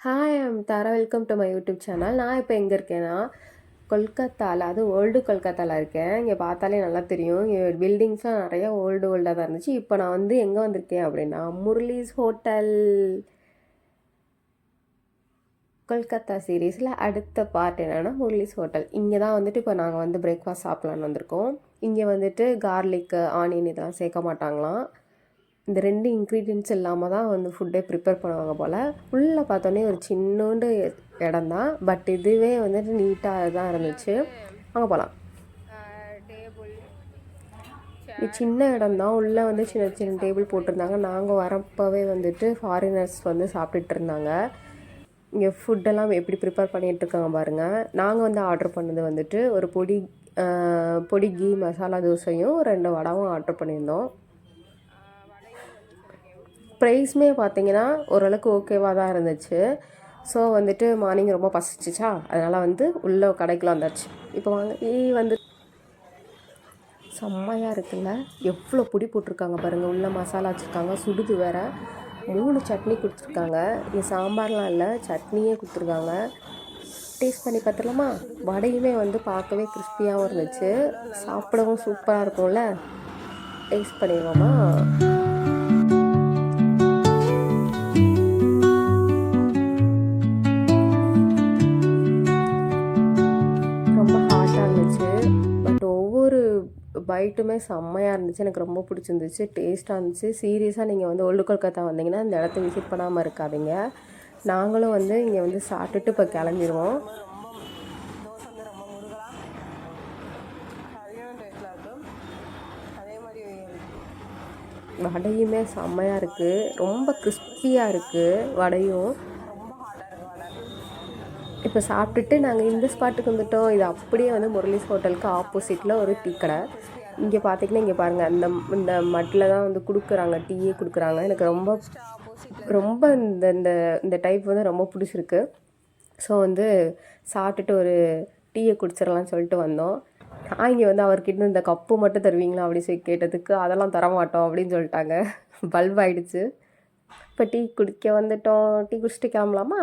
Hi Tara, welcome to my YouTube channel. நான் இப்போ எங்கே இருக்கேன்னா கொல்கத்தாவில், அது ஓல்டு கொல்கத்தாவில் இருக்கேன். இங்கே பார்த்தாலே நல்லா தெரியும், இங்கே பில்டிங்ஸ்லாம் நிறையா ஓல்டாக தான் இருந்துச்சு. இப்போ நான் வந்து எங்கே வந்திருக்கேன் அப்படின்னா முரளிஸ் ஹோட்டல். கொல்கத்தா சீரீஸில் அடுத்த பார்ட் என்னென்னா முரளிஸ் ஹோட்டல். இங்கே தான் வந்துட்டு இப்போ நாங்கள் வந்து பிரேக்ஃபாஸ்ட் சாப்பிட்லான்னு வந்திருக்கோம். இங்கே வந்துட்டு கார்லிக்கு, ஆனியன் இதெல்லாம் சேர்க்க மாட்டாங்களாம். இந்த 2 இன்க்ரீடியன்ட்ஸ் இல்லாமல் தான் வந்து ஃபுட்டே ப்ரிப்பேர் பண்ணுவாங்க போல். உள்ளே பார்த்தோன்னே ஒரு சின்னோண்டு இடம் தான், பட் இதுவே வந்துட்டு நீட்டாக தான் இருந்துச்சு. அங்கே போகலாம். இது சின்ன இடம் தான், உள்ளே வந்து சின்ன சின்ன டேபிள் போட்டிருந்தாங்க. நாங்கள் வரப்போவே வந்துட்டு ஃபாரினர்ஸ் வந்து சாப்பிட்டுட்டு இருந்தாங்க. இங்கே ஃபுட்டெல்லாம் எப்படி ப்ரிப்பேர் பண்ணிகிட்ருக்காங்க பாருங்கள். நாங்கள் வந்து ஆர்டர் பண்ணது வந்துட்டு ஒரு பொடி கீ மசாலா தோசையும் 2 வடாவும் ஆர்டர் பண்ணியிருந்தோம். ப்ரைஸுமே பார்த்தீங்கன்னா ஓரளவுக்கு ஓகேவாக தான் இருந்துச்சு. ஸோ வந்துட்டு மார்னிங் ரொம்ப பசிச்சிச்சா, அதனால் வந்து உள்ளே கடைக்குள்ள வந்தாச்சு. இப்போ வாங்க வந்து செம்மையாக இருக்குல்ல, எவ்வளோ பொடி போட்டிருக்காங்க பாருங்கள். உள்ளே மசாலா வச்சுருக்காங்க, சுடுது வேறு. 3 சட்னி கொடுத்துருக்காங்க. இங்கே சாம்பார்லாம் இல்லை, சட்னியே கொடுத்துருக்காங்க. டேஸ்ட் பண்ணி பார்த்துடலாமா? வடையுமே வந்து பார்க்கவே கிறிஸ்பியாகவும் இருந்துச்சு, சாப்பிடவும் சூப்பராக இருக்கும்ல. டேஸ்ட் பண்ணிடுவோமா? பைட்டுமே செம்மையாக இருந்துச்சு, எனக்கு ரொம்ப பிடிச்சிருந்துச்சு, டேஸ்ட்டாக இருந்துச்சு. சீரியஸாக நீங்கள் வந்து ஓல்டு கொல்கத்தா வந்தீங்கன்னா இந்த இடத்த விசிட் பண்ணாமல் இருக்காதீங்க. நாங்களும் வந்து இங்கே வந்து சாப்பிட்டுட்டு இப்போ கிளம்பிடுவோம். வடையுமே செம்மையாக இருக்குது, ரொம்ப கிறிஸ்பியாக இருக்குது வடையும். இப்போ சாப்பிட்டுட்டு நாங்கள் இந்த ஸ்பாட்டுக்கு வந்துவிட்டோம். இது அப்படியே வந்து முரளிஸ் ஹோட்டலுக்கு ஆப்போசிட்டில் ஒரு டீ கடை. இங்கே பார்த்திங்கன்னா இங்கே பாருங்கள், இந்த மட்டில் தான் வந்து கொடுக்குறாங்க, டீயே கொடுக்குறாங்க. எனக்கு ரொம்ப ரொம்ப இந்த இந்த இந்த டைப் வந்து ரொம்ப பிடிச்சிருக்கு. ஸோ வந்து சாப்பிட்டுட்டு ஒரு டீயை குடிச்சிடலான்னு சொல்லிட்டு வந்தோம். நான் இங்கே வந்து அவர்கிட்ட இந்த கப்பு மட்டும் தருவீங்களா அப்படின்னு சொல்லி கேட்டதுக்கு அதெல்லாம் தரமாட்டோம் அப்படின்னு சொல்லிட்டாங்க. பல்ப் ஆகிடுச்சு. இப்போ டீ குடிக்க வந்துட்டோம். டீ குடிச்சிட்டு கிளம்பலாமா?